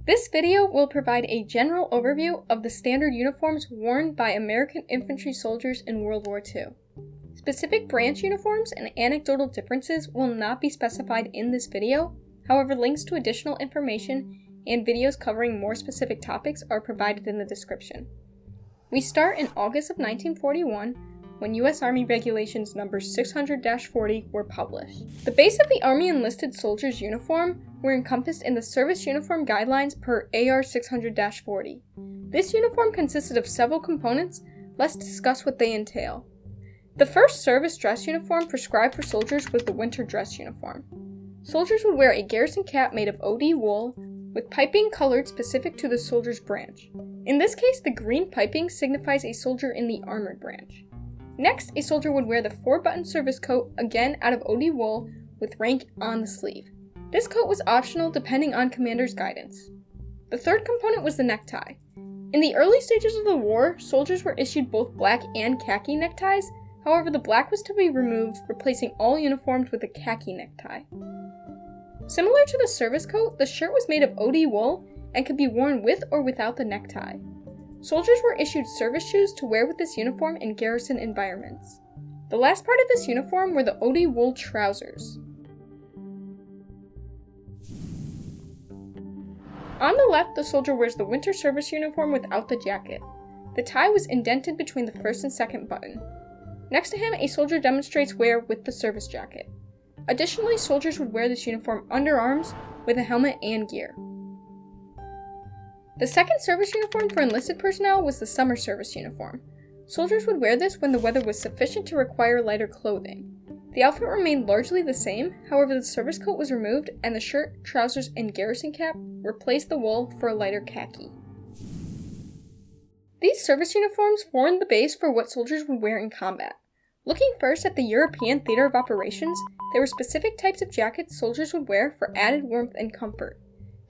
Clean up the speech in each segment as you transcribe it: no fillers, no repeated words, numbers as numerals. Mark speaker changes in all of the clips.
Speaker 1: This video will provide a general overview of the standard uniforms worn by American infantry soldiers in World War II. Specific branch uniforms and anecdotal differences will not be specified in this video, however, links to additional information and videos covering more specific topics are provided in the description. We start in August of 1941, when U.S. Army Regulations number 600-40 were published. The base of the Army enlisted soldiers' uniform were encompassed in the Service Uniform Guidelines per AR 600-40. This uniform consisted of several components. Let's discuss what they entail. The first service dress uniform prescribed for soldiers was the winter dress uniform. Soldiers would wear a garrison cap made of OD wool, with piping colored specific to the soldier's branch. In this case, the green piping signifies a soldier in the armored branch. Next, a soldier would wear the 4-button service coat, again out of OD wool, with rank on the sleeve. This coat was optional depending on commander's guidance. The third component was the necktie. In the early stages of the war, soldiers were issued both black and khaki neckties. However, the black was to be removed, replacing all uniforms with a khaki necktie. Similar to the service coat, the shirt was made of OD wool and could be worn with or without the necktie. Soldiers were issued service shoes to wear with this uniform in garrison environments. The last part of this uniform were the OD wool trousers. On the left, the soldier wears the winter service uniform without the jacket. The tie was indented between the first and second button. Next to him, a soldier demonstrates wear with the service jacket. Additionally, soldiers would wear this uniform underarms with a helmet and gear. The second service uniform for enlisted personnel was the summer service uniform. Soldiers would wear this when the weather was sufficient to require lighter clothing. The outfit remained largely the same, however the service coat was removed and the shirt, trousers, and garrison cap replaced the wool for a lighter khaki. These service uniforms formed the base for what soldiers would wear in combat. Looking first at the European theater of operations, there were specific types of jackets soldiers would wear for added warmth and comfort.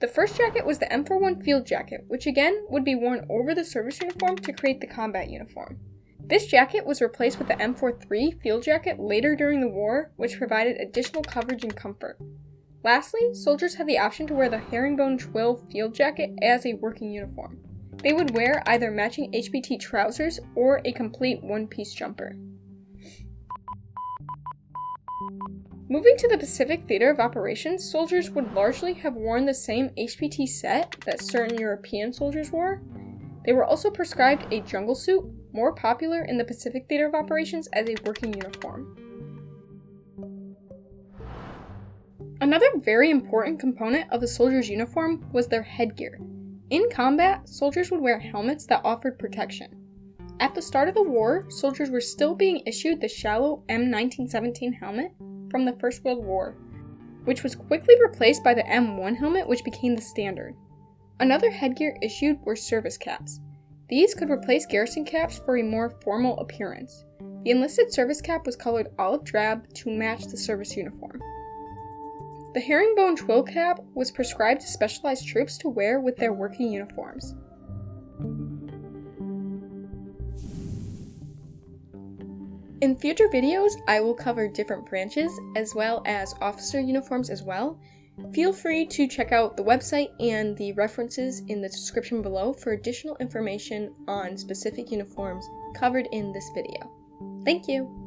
Speaker 1: The first jacket was the M41 field jacket, which again would be worn over the service uniform to create the combat uniform. This jacket was replaced with the M43 field jacket later during the war, which provided additional coverage and comfort. Lastly, soldiers had the option to wear the herringbone twill field jacket as a working uniform. They would wear either matching HBT trousers or a complete one-piece jumper. Moving to the Pacific Theater of Operations, soldiers would largely have worn the same HBT set that certain European soldiers wore. They were also prescribed a jungle suit, more popular in the Pacific Theater of Operations as a working uniform. Another very important component of the soldier's uniform was their headgear. In combat, soldiers would wear helmets that offered protection. At the start of the war, soldiers were still being issued the shallow M1917 helmet from the First World War, which was quickly replaced by the M1 helmet, which became the standard. Another headgear issued were service caps. These could replace garrison caps for a more formal appearance. The enlisted service cap was colored olive drab to match the service uniform. The herringbone twill cap was prescribed to specialized troops to wear with their working uniforms. In future videos, I will cover different branches as well as officer uniforms as well. Feel free to check out the website and the references in the description below for additional information on specific uniforms covered in this video. Thank you!